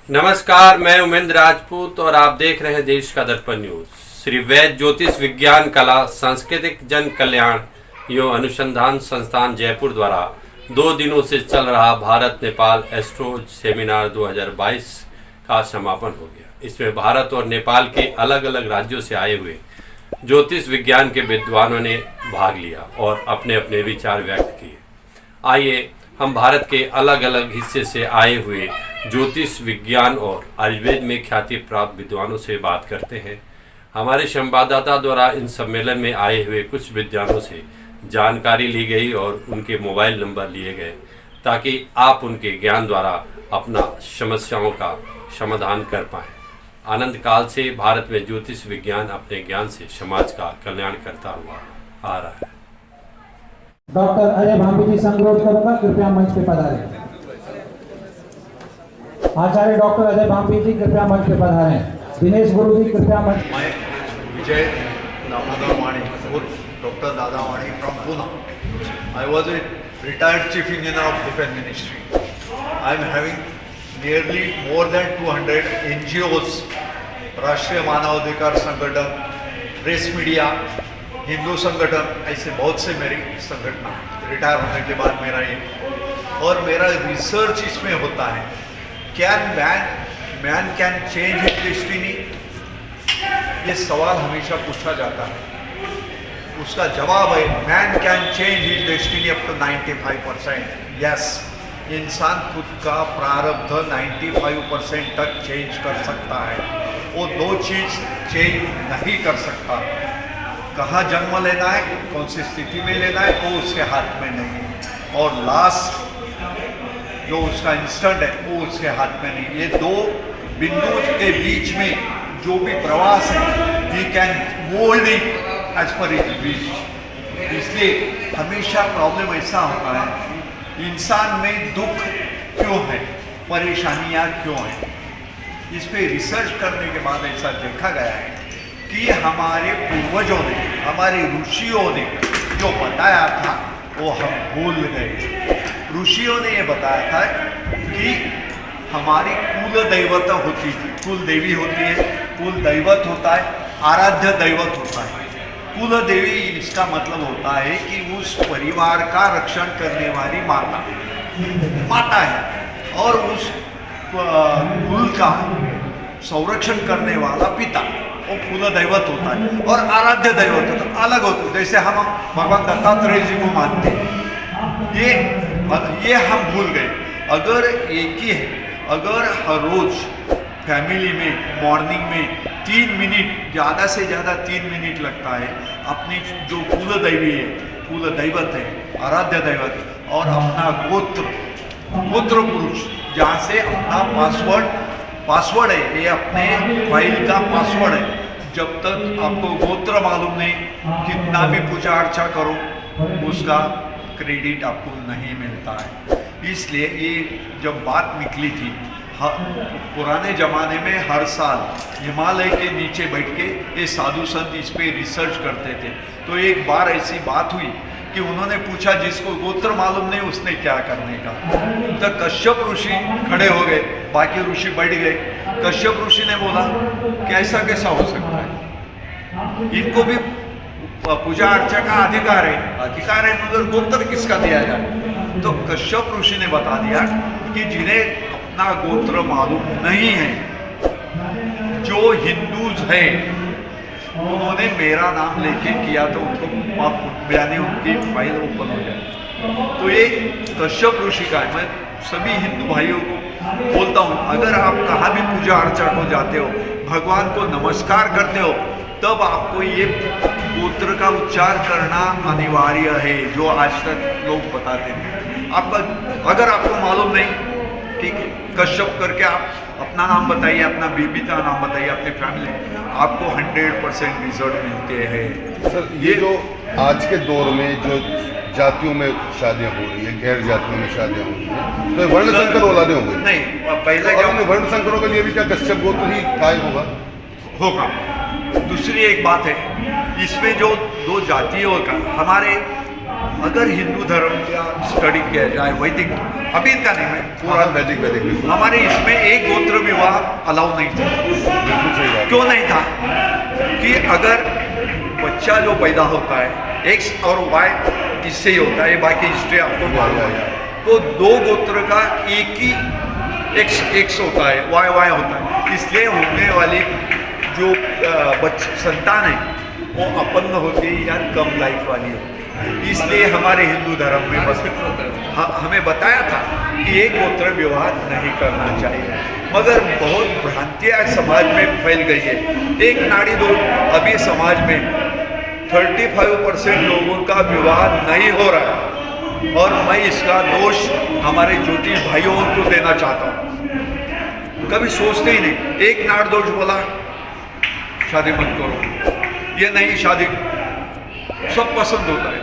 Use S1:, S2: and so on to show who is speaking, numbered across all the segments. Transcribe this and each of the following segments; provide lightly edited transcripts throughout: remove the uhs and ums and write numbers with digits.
S1: नमस्कार, मैं उमेंद्र राजपूत और आप देख रहे हैं देश का दर्पण न्यूज। श्री वैद्य ज्योतिष विज्ञान कला सांस्कृतिक जन कल्याण एवं अनुसंधान संस्थान जयपुर द्वारा 2 दिनों से चल रहा भारत नेपाल एस्ट्रो सेमिनार 2022 का समापन हो गया। इसमें भारत और नेपाल के अलग अलग राज्यों से आए हुए ज्योतिष विज्ञान के विद्वानों ने भाग लिया और अपने अपने विचार व्यक्त किए। आइए हम भारत के अलग अलग हिस्से से आए हुए ज्योतिष विज्ञान और आयुर्वेद में ख्याति प्राप्त विद्वानों से बात करते हैं। हमारे संवाददाता द्वारा इन सम्मेलन में आए हुए कुछ विद्वानों से जानकारी ली गई और उनके मोबाइल नंबर लिए गए ताकि आप उनके ज्ञान द्वारा अपना समस्याओं का समाधान कर पाएं। आनंद काल से भारत में ज्योतिष विज्ञान अपने ज्ञान से समाज का कल्याण करता हुआ आ रहा है।
S2: डॉक्टर अजय भांबी जी से अनुरोध करूंगा, कृपया मंच पे पधारें। आचार्य डॉक्टर अजय भांबी जी कृपया मंच पे पधारें। दिनेश गुरु जी कृपया मंच।
S3: मैं विजय Damodar Vani doctor Dada Vani from Pune. I was a retired chief engineer of defense ministry. I am having nearly more than 200 NGOs, राष्ट्रीय मानवाधिकार संगठन, प्रेस मीडिया, हिंदू संगठन, ऐसे बहुत से मेरी संगठन रिटायर होने के बाद मेरा ये और मेरा रिसर्च इसमें होता है। Can man can change his destiny, ये सवाल हमेशा पूछा जाता है। उसका जवाब है man can change his destiny up to 95%। Yes, इंसान खुद का प्रारब्ध 95% तक चेंज कर सकता है। वो 2 चीज़ चेंज नहीं कर सकता। कहाँ जन्म लेना है, कौन सी स्थिति में लेना है, वो उसके हाथ में नहीं है। और लास्ट जो उसका इंस्टेंट है वो उसके हाथ में नहीं। ये 2 बिंदु के बीच में जो भी प्रवास है, we can mould it as per it wish. इसलिए हमेशा प्रॉब्लम ऐसा होता है, इंसान में दुख क्यों है, परेशानियाँ क्यों हैं। इस पर रिसर्च करने के बाद ऐसा देखा गया है कि हमारे पूर्वजों ने, हमारे ऋषियों ने जो बताया था वो हम भूल गए। ऋषियों ने ये बताया था कि हमारी कुल दैवत होती थी, कुल देवी होती है, कुल दैवत होता है, आराध्य दैवत होता है। कुल देवी इसका मतलब होता है कि उस परिवार का रक्षण करने वाली माता है और उस कुल का संरक्षण करने वाला पिता, वो कुल दैवत होता है। और आराध्य दैवत होता है, अलग होता है। जैसे हम भगवान दत्तात्रेय जी को मानते हैं, ये हम भूल गए। अगर एक ही है, अगर हर रोज फैमिली में मॉर्निंग में 3 मिनट, ज़्यादा से ज़्यादा 3 मिनट लगता है अपनी जो कुल दैवी है, कुल दैवत है, आराध्य दैवत और अपना गोत्र पुरुष, जहाँ से अपना पासवर्ड है, ये अपने फाइल का पासवर्ड है। जब तक आपको गोत्र मालूम नहीं, कितना भी पूजा अर्चा करो उसका क्रेडिट आपको नहीं मिलता है। इसलिए ये जब बात निकली थी, पुराने ज़माने में हर साल हिमालय के नीचे बैठ के ये साधु संत इस पे रिसर्च करते थे। तो एक बार ऐसी बात हुई कि उन्होंने पूछा जिसको गोत्र मालूम नहीं उसने क्या करने का। तो कश्यप ऋषि खड़े हो गए, बाकी ऋषि बैठ गए। कश्यप ऋषि ने बोला कि ऐसा कैसा हो सकता है, इनको भी पूजा अर्चा का अधिकार है मगर गोत्र किसका दिया जाए। तो कश्यप ऋषि ने बता दिया कि जिन्हें अपना गोत्र मालूम नहीं है, जो हिंदूज है, उन्होंने मेरा नाम लेके किया तो उनको यानी उनकी फाइल ओपन हो जाए। तो ये कश्यप ऋषि का है। मैं सभी हिंदू भाइयों को बोलता हूँ, अगर आप कहाँ भी पूजा अर्चा को जाते हो, भगवान को नमस्कार करते हो, तब आपको ये गोत्र का उच्चार करना अनिवार्य है, जो आज तक लोग बताते हैं। आपका अगर आपको मालूम नहीं, ठीक है, कश्यप करके आप अपना नाम बताइए, अपना बीबी का नाम बताइए, अपनी फैमिली, आपको 100% रिजल्ट मिलते हैं।
S4: सर, ये जो आज के दौर में जो जातियों में शादियां हो रही है, गैर जातियों में शादियां हो रही है, तो वर्ण संकर औलादे होंगे?
S3: नहीं, पहले क्या
S4: वर्ण संकरों के लिए भी क्या कश्यप गोत्र ही कायम होगा?
S3: दूसरी एक बात है, इसमें जो 2 जातियों का हमारे अगर हिंदू धर्म का स्टडी किया जाए, वैदिक, अभी का नहीं है पूरा
S4: वैदिक बिल्कुल
S3: हमारे इसमें एक गोत्र विवाह अलाउ नहीं था।
S4: सही बात।
S3: क्यों नहीं था? कि अगर बच्चा जो पैदा होता है एक्स और वाई इससे ही होता है, बाकी हिस्ट्री आपको मालूम है, तो दो गोत्र का एक ही एक्स होता है, वाई होता है, इसलिए होने वाली जो संतान है वो अपन्न होती है या कम लाइफ वाली होती है। इसलिए हमारे हिंदू धर्म में बस हमें बताया था कि एक गोत्र विवाह नहीं करना चाहिए, मगर बहुत भ्रांतियाँ समाज में फैल गई है। एक नाड़ी दो अभी समाज में 35% लोगों का विवाह नहीं हो रहा है, और मैं इसका दोष हमारे ज्योतिष भाइयों को देना चाहता हूँ। कभी सोचते ही नहीं, एक नाड़ दोष बोला शादी मत करो, ये नहीं शादी सब पसंद होता है,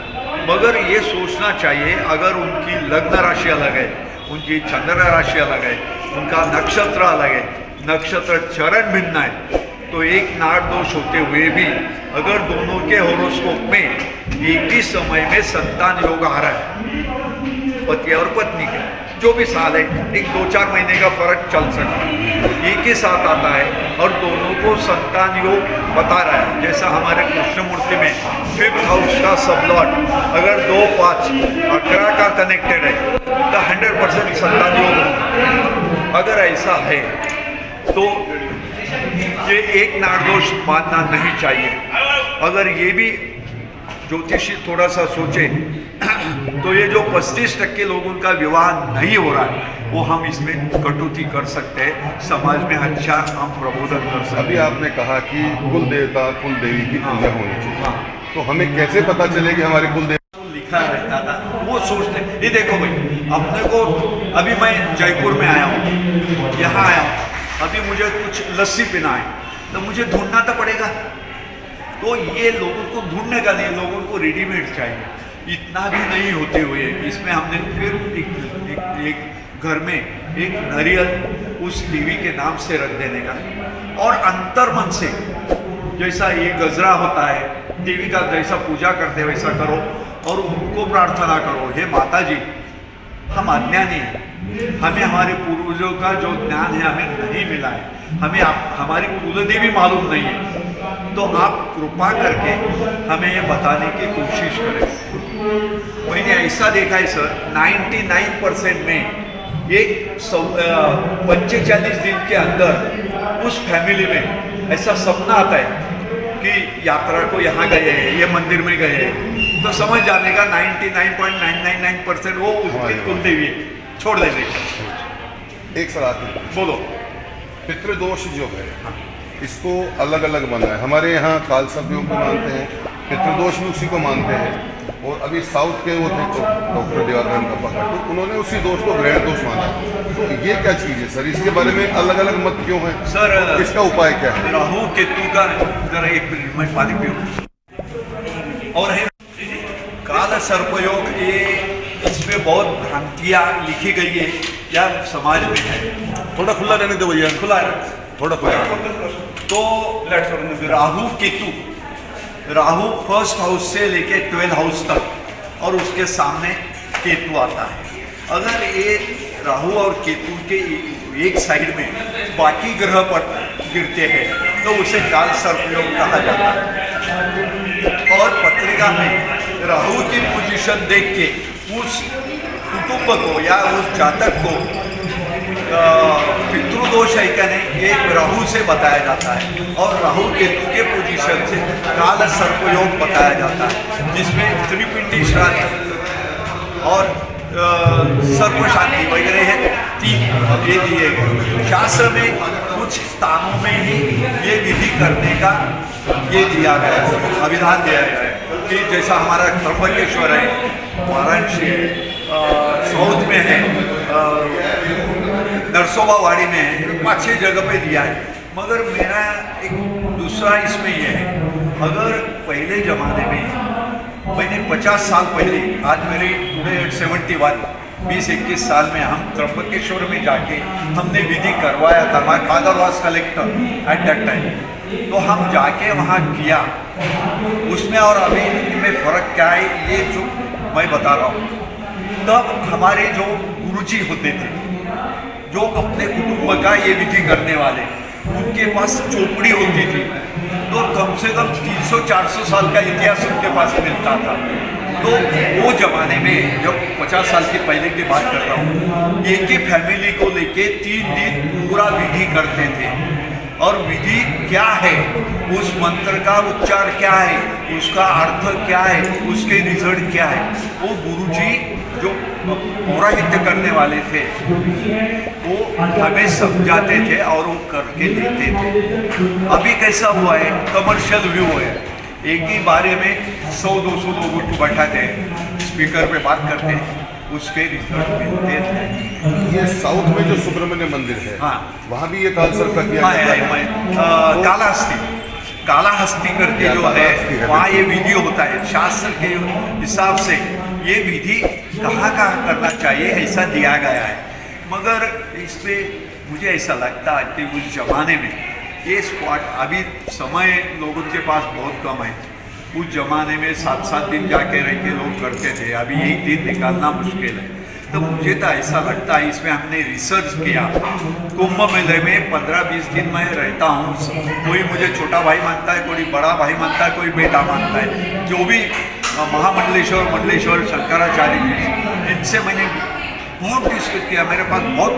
S3: मगर ये सोचना चाहिए अगर उनकी लग्न राशि अलग है, उनकी चंद्र राशि अलग है, उनका नक्षत्र अलग है, नक्षत्र चरण भिन्न है, तो एक नाड़ दोष होते हुए भी अगर दोनों के होरोस्कोप में एक ही समय में संतान योग आ रहा है, पति और पत्नी के जो भी साल है, एक 2-4 महीने का फर्क चल सकता है, एक ही साथ आता है और दोनों को संतान योग बता रहा है। जैसा हमारे कृष्णमूर्ति में 5th हाउस का सबलॉट अगर 2, 5, 11 का कनेक्टेड है तो 100% संतान योग होगा। अगर ऐसा है तो ये एक नाड़ दोष मानना नहीं चाहिए। अगर ये भी ज्योतिषी थोड़ा सा सोचे तो ये जो 35% लोगों का विवाह नहीं हो रहा है वो हम इसमें कटौती कर सकते हैं, समाज में अच्छा हम प्रबोधन कर सकते हैं।
S4: अभी आपने कहा कि कुल देवता कुल देवी की पूजा होनी चाहिए, तो हमें कैसे पता चले कि हमारे कुल देवता
S3: लिखा रहता था वो सोचते, ये देखो भाई अपने को, अभी मैं जयपुर में आया हूँ, यहाँ आया हूँ, अभी मुझे कुछ लस्सी पीना है तो मुझे ढूंढना तो पड़ेगा, तो ये लोगों को ढूंढने का नहीं, लोगों को रेडीमेड चाहिए। इतना भी नहीं होते हुए इसमें हमने फिर एक घर में एक नारियल उस देवी के नाम से रख देने का, और अंतर्मन से जैसा ये गजरा होता है देवी का, जैसा पूजा करते वैसा करो और उनको प्रार्थना करो, हे माता जी हम अज्ञानी हैं, हमें हमारे पूर्वजों का जो ज्ञान है हमें नहीं मिला है, हमें हमारी कुलदेवी मालूम नहीं है, तो आप कृपा करके हमें ये बताने की कोशिश करें। मैंने ऐसा देखा है सर, 99% में एक 45 दिन के अंदर उस फैमिली में ऐसा सपना आता है कि यात्रा को यहाँ गए हैं, ये मंदिर में गए हैं, तो समझ जाने का 99.999% वो उसकी कुलदेवी है, छोड़ देने का।
S4: एक सलाह
S3: बोलो।
S4: पितृदोष जो है इसको अलग अलग बना है, हमारे यहाँ खालसा भी को मानते हैं, पितृदोष भी उसी को मानते हैं, और अभी साउथ के वो थे तो डॉक्टर देवानंद का पकड़, तो उन्होंने उसी दोष को ग्रहण दोष माना। तो ये क्या चीज़ है सर, इसके बारे में अलग अलग मत क्यों है
S3: सर?
S4: इसका उपाय क्या है?
S3: राहु केतु का जरा एक मिनट में पानी पियो। और है काल सर्पयोग, ये इसमें बहुत भ्रांतियाँ लिखी गई है या समाज में है।
S4: थोड़ा खुला रहने दो भैया,
S3: खुला
S4: थोड़ा खुला।
S3: तो राहु केतु, राहु 1st हाउस से लेके 12 हाउस तक, और उसके सामने केतु आता है। अगर ये राहु और केतु के एक साइड में बाकी ग्रह पर गिरते हैं तो उसे काल सर्पयोग कहा जाता है। और पत्रिका में राहु की पोजीशन देख के उस कुटुंब को या उस जातक को पितृदोष है क्या नहीं, एक राहु से बताया जाता है, और राहु केतु के पोजीशन से काल सर्पयोग बताया जाता है, जिसमें त्रिपिंडी श्राद्ध और सर्प शांति वगैरह है, 3 ये दिए गए। शास्त्र में कुछ स्थानों में ही ये विधि करने का ये दिया गया है, अभिधान दिया गया है, कि जैसा हमारा त्र्यंबकेश्वर है, वाराणसी साउथ में है, नरसोबावाड़ी में है, 5-6 जगह पे दिया है। मगर मेरा एक दूसरा इसमें यह है, अगर पहले ज़माने में मैंने 50 साल पहले, आज मेरे टुडे 71, 20-21 साल में हम त्र्यंबकेश्वर में जाके हमने विधि करवाया था। My father was collector at that time, तो हम जाके वहाँ किया। उसमें और अभी में फ़र्क क्या है, ये जो मैं बता रहा हूँ। तब हमारे जो गुरुजी होते थे, जो अपने कुटुंब का ये विधि करने वाले, उनके पास चोपड़ी होती थी, तो कम से कम 300-400 साल का इतिहास उनके पास मिलता था। तो वो जमाने में, जब 50 साल के पहले की बात कर रहा हूँ, एक ही फैमिली को लेके 3 दिन पूरा विधि करते थे। और विधि क्या है, उस मंत्र का उच्चार क्या है, उसका अर्थ क्या है, उसके रिजल्ट क्या है, वो गुरुजी जो पौराहित्य करने वाले थे वो हमें समझाते थे और वो करके देते थे। अभी कैसा हुआ है, कमर्शियल व्यू है, एक ही बारे में 100-200 लोगों को बैठाते हैं, स्पीकर पे बात करते हैं, उसके रिजल्ट मिलते थे।
S4: ये साउथ में जो सुब्रमण्य मंदिर है,
S3: हाँ,
S4: वहाँ भी ये कालसर्प का किया जाता है।
S3: कालाहस्ती करके जो है वहाँ ये विधि होता है। शास्त्र के हिसाब से ये विधि कहाँ करना चाहिए ऐसा दिया गया है, मगर इसमें मुझे ऐसा लगता है कि उस जमाने में ये स्पॉट, अभी समय लोगों के पास बहुत कम है, उस जमाने में 7-7 दिन जाके रह के लोग करते थे, अभी एक दिन निकालना मुश्किल है। तो मुझे तो ऐसा लगता है, इसमें हमने रिसर्च किया। कुंभ मेले में 15-20 दिन मैं रहता हूँ, कोई मुझे छोटा भाई मानता है, कोई बड़ा भाई मानता है, कोई बेटा मानता है, जो भी मंडलेश्वर शंकराचार्य जी, इनसे मैंने बहुत डिस्कस किया। मेरे पास बहुत,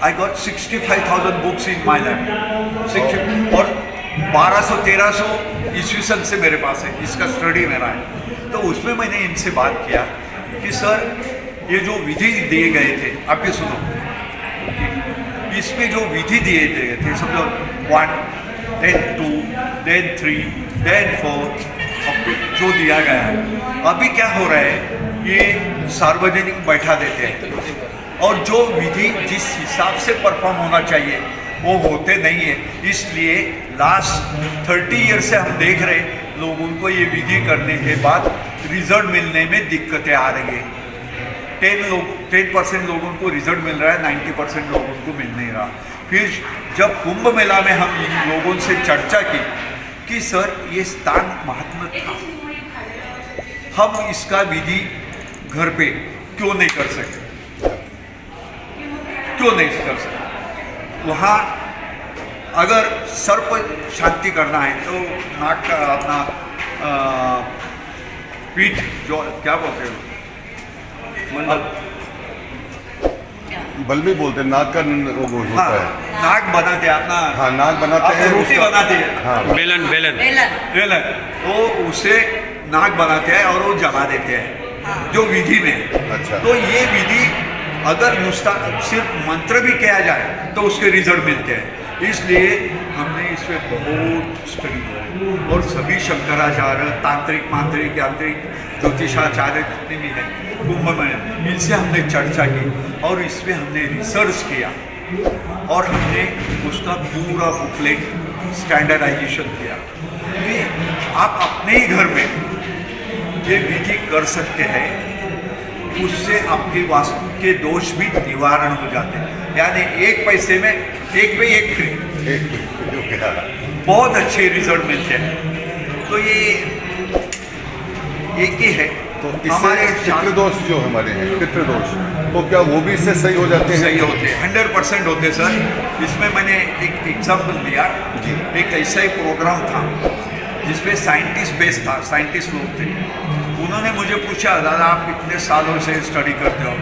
S3: I got 65,000 books in my lab, और 1200-1300 ईस्वी सन से मेरे पास है, इसका स्टडी मेरा है। तो उसमें मैंने इनसे बात किया कि सर, ये जो विधि दिए गए थे, आप ये सुनो, इसमें जो विधि दिए गए थे, समझो 1, then 2, then 3, then 4, जो दिया गया है, अभी क्या हो रहा है, ये सार्वजनिक बैठा देते हैं, और जो विधि जिस हिसाब से परफॉर्म होना चाहिए वो होते नहीं है। इसलिए लास्ट 30 ईयर से हम देख रहे लोगों को ये विधि करने के बाद रिजल्ट मिलने में दिक्कतें आ रही है। 10% लोगों को रिजल्ट मिल रहा है, 90% लोगों को मिल नहीं रहा। फिर जब कुंभ मेला में हम इन लोगों से चर्चा की कि सर, ये स्थान महात्मा था, हम इसका विधि घर पे क्यों नहीं कर सके, क्यों नहीं कर सकते? वहाँ अगर सर्प शांति करना है तो नाक का अपना पीठ, जो क्या बोलते हैं,
S4: बल्बी बोलते हैं, नाक का वो होता
S3: हाँ,
S4: है,
S3: नाक बनाते हैं अपना,
S4: हाँ, नाक बनाते हैं,
S3: रोटी बनाते हैं,
S4: हाँ,
S1: बेलन,
S3: वो उसे नाक बनाते हैं और वो जला देते हैं, जो विधि में।
S4: अच्छा।
S3: तो ये विधि अगर सिर्फ मंत्र भी किया जाए तो उसके रिजल्ट मिलते हैं। इसलिए हमने इसमें बहुत स्टडी किया, और सभी शंकराचार्य, तांत्रिक, मांत्रिक, यांत्रिक, ज्योतिषाचार्य जितने भी हैं कुंभ में, इनसे हमने चर्चा की और इसमें हमने रिसर्च किया, और हमने उसका पूरा बुकलेट स्टैंडर्डाइजेशन किया कि आप अपने ही घर में ये विधि कर सकते हैं, उससे आपके वास्तु के दोष भी निवारण हो जाते हैं। यानी एक पैसे में एक पे एक फ्री, बहुत अच्छे रिजल्ट मिलते हैं। तो ये एक ही है।
S4: तो हमारे पितृदोष जो हमारे हैं, पितृदोष, तो क्या वो भी इससे सही हो जाते हैं?
S3: सही होते हैं, 100% होते सर। इसमें मैंने एक एग्जाम्पल दिया, एक ऐसा ही प्रोग्राम था जिसमें साइंटिस्ट बेस था, साइंटिस्ट लोग थे। उन्होंने मुझे पूछा, दादा आप कितने सालों से स्टडी करते हो?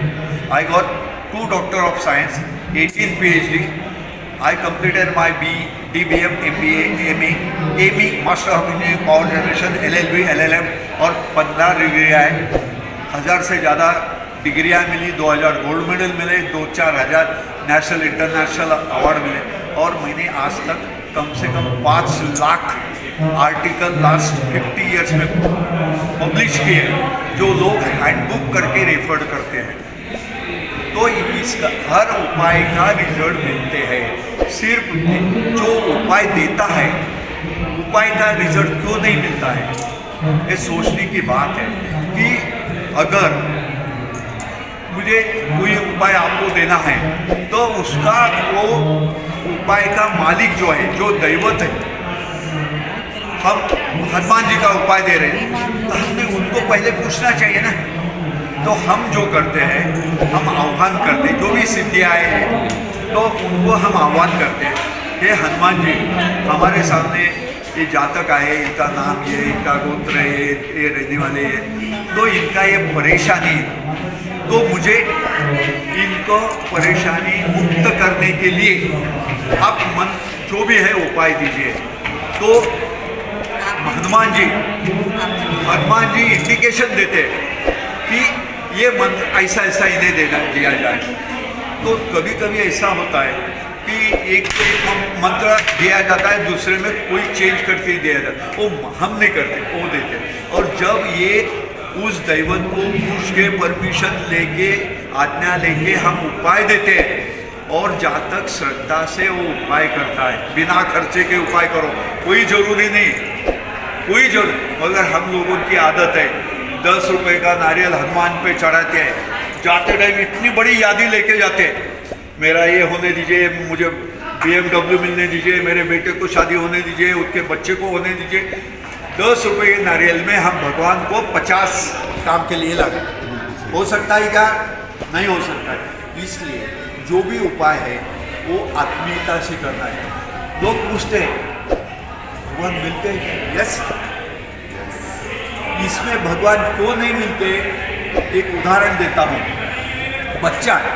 S3: I got 2 doctor of science, 18 PhD, I completed my DBM, MBA, ME, master of engineering power generation, LLB, LLM, और 15 डिग्रियाँ हैं, 1000 से ज़्यादा डिग्रियाँ मिली, 2000 गोल्ड मेडल मिले, 2-4 हज़ार नेशनल इंटरनेशनल अवार्ड मिले, और मैंने आज तक कम से कम 5 लाख आर्टिकल लास्ट 50 ईयर्स में पब्लिश किए, जो लोग हैंडबुक करके रेफर करते हैं। तो इसका हर उपाय का रिजल्ट मिलते हैं। सिर्फ जो उपाय देता है, उपाय का रिजल्ट क्यों नहीं मिलता है, ये सोचने की बात है कि अगर मुझे कोई उपाय आपको देना है तो उसका वो उपाय का मालिक जो है, जो दैवत है, हम हनुमान जी का उपाय दे रहे हैं तो हमने उनको पहले पूछना चाहिए ना। तो हम जो करते हैं, हम आह्वान करते हैं, जो भी सिद्धियाँ आए हैं तो उनको हम आह्वान करते हैं, हे हनुमान जी हमारे सामने ये जातक आए, इनका नाम ये, इनका गोत्र है, ये रहने वाले हैं, तो इनका ये परेशानी है, तो मुझे इनको परेशानी मुक्त करने के लिए आप मन जो भी है उपाय दीजिए। तो हनुमान जी इंडिकेशन देते कि ये मंत्र ऐसा ऐसा इन्हें दिया जाए। तो कभी कभी ऐसा होता है कि एक मंत्र दिया जाता है, दूसरे में कोई चेंज करके दिया जाता है, वो हम नहीं करते, वो देते। और जब ये उस दैवत को पूछ के परमिशन लेके, आज्ञा लेके हम उपाय देते हैं, और जातक श्रद्धा से वो उपाय करता है, बिना खर्चे के उपाय करो, कोई जरूरी नहीं, कोई जरूर। मगर हम लोगों की आदत है 10 रुपए का नारियल हनुमान पे चढ़ाते हैं, जाते टाइम इतनी बड़ी यादी लेके जाते हैं, मेरा ये होने दीजिए, मुझे BMW मिलने दीजिए, मेरे बेटे को शादी होने दीजिए, उसके बच्चे को होने दीजिए। 10 रुपये के नारियल में हम भगवान को 50 काम के लिए लगा। हो सकता है क्या? नहीं हो सकता है। इसलिए जो भी उपाय है वो आत्मीयता से करना है। लोग पूछते हैं भगवान मिलते हैं? यस। इसमें भगवान क्यों नहीं मिलते? एक उदाहरण देता हूँ। बच्चा है,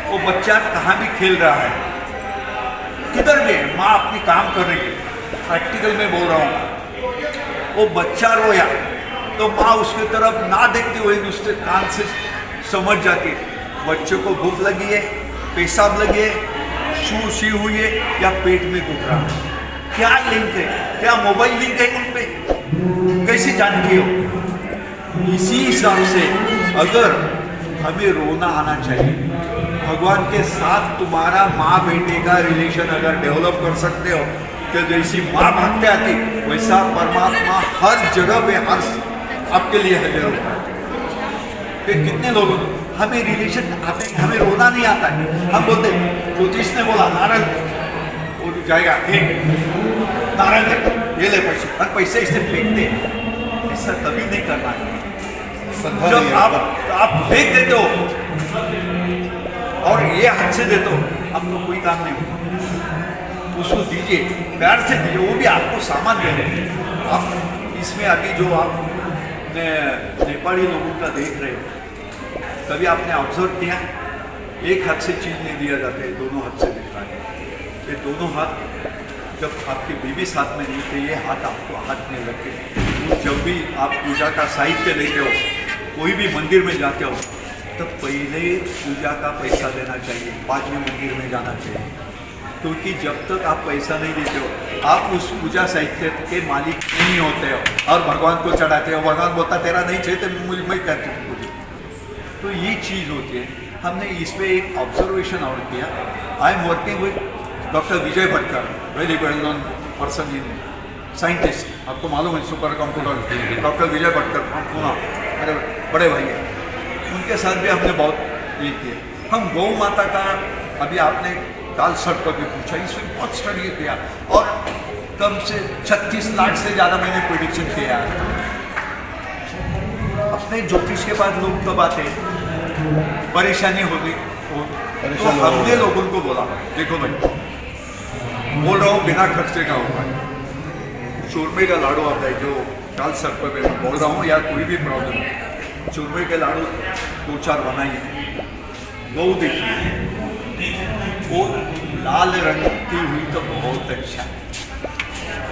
S3: वो बच्चा कहाँ भी खेल रहा है, किधर भी है, माँ अपनी काम कर रही है, प्रैक्टिकल में बोल रहा हूँ। वो बच्चा रोया तो माँ उसकी तरफ ना देखते हुए उसके कान से समझ जाती है बच्चे को भूख लगी है, पेशाब लगी है, शू शी हुई है, या पेट में दुख रहा है। क्या लिंक है? क्या मोबाइल लिंक है उन पे? कैसे जानती हो? इसी हिसाब से अगर हमें रोना आना चाहिए, भगवान के साथ तुम्हारा माँ बेटे का रिलेशन अगर डेवलप कर सकते हो, तो जैसी माँ भागते आती वैसा परमात्मा हर जगह पे हर आपके लिए हाजिर होता है। कितने लोग हमें रिलेशन आते हैं, हमें रोना नहीं आता है। हम बोलते ज्योतिष ने बोला नारायण वो जाएगा, नारायण ये ले पैसे, और पैसे इससे फेंकते। ऐसा कभी नहीं करना है। जब आप फेंक देते हो और ये हाथ से देते हो, आपको कोई काम नहीं होता। उसको दीजिए, प्यार से दीजिए, वो भी आपको सामान दे रहे हैं। आप इसमें अभी जो आप नेपाली लोगों का देख रहे हो, कभी आपने ऑब्जर्व किया? एक हाथ से चीज नहीं दिया जाता है, दोनों हाथ से देता है। ये दोनों हाथ जब आपके बीवी साथ में नहीं थे, ये हाथ आपको हाथ में रखे। जब भी आप पूजा का साहित्य लेते हो, कोई भी मंदिर में जाते हो, तब पहले पूजा का पैसा देना चाहिए, बाद में मंदिर में जाना चाहिए। क्योंकि जब तक आप पैसा नहीं देते हो, आप उस पूजा साहित्य के मालिक नहीं होते हो, और भगवान को चढ़ाते हो। भगवान बोलता तेरा नहीं चाहिए तो मुझे मैं करती हूँ पूजा। तो ये चीज़ होती है। हमने इसमें एक ऑब्जर्वेशन और किया। I am working with doctor Vijay Bhatkar, very well known person in scientist, आपको मालूम है, super computer. Doctor Vijay Bhatkar from Pune, मेरे बड़े भाई हैं। उनके साथ भी हमने बहुत ये किया। हम गौ माता का, अभी आपने काल सर्प पर भी पूछा, इसमें बहुत स्टडी किया, और कम से 36 लाख से ज़्यादा मैंने प्रेडिक्शन किया है। अपने ज्योतिष के बाद लोग कब आते हैं? परेशानी होगी। तो हमने लोगों को बोला, देखो भाई बोल रहा हूँ बिना खर्चे का होगा, चूरमे का लाडू आता है, जो काल सर्प पे मैं बोल रहा हूँ, या कोई भी प्रॉब्लम है, चूरमे के लाडू 2-4 बनाइए। गौ देखिए, वो लाल रंग की हुई तो बहुत अच्छा,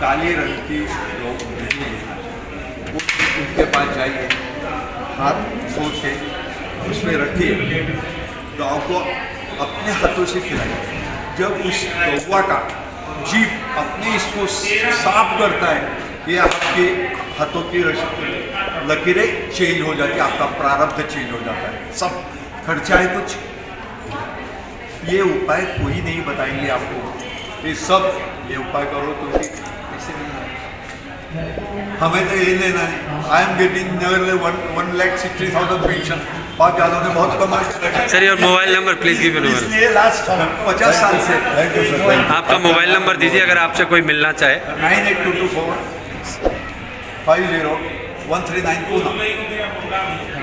S3: काले रंग की गौ नहीं देखना चाहिए। उनके पास जाइए, हाथ धो के उसमें रखिए, गौ को अपने हाथों से खिलाइए। जब उस गौवा का जीभ अपने इसको साफ करता है, ये आपके हाथों की लकीरें चेंज हो जाती है, आपका प्रारब्ध चेंज हो जाता है। सब खर्चा है कुछ, ये उपाय कोई नहीं बताएंगे आपको। ये सब ये उपाय करो तो ऐसे नहीं, हमें तो ये लेना है। I am getting nearly 1,60,000 pension. बाप यादव ने बहुत कमाल किया।
S1: Sir your mobile number please give your mobile.
S3: इसलिए लास्ट 50 साल से
S1: आपका मोबाइल नंबर दीजिए अगर आपसे कोई मिलना चाहे।
S3: 982245 139 Pune.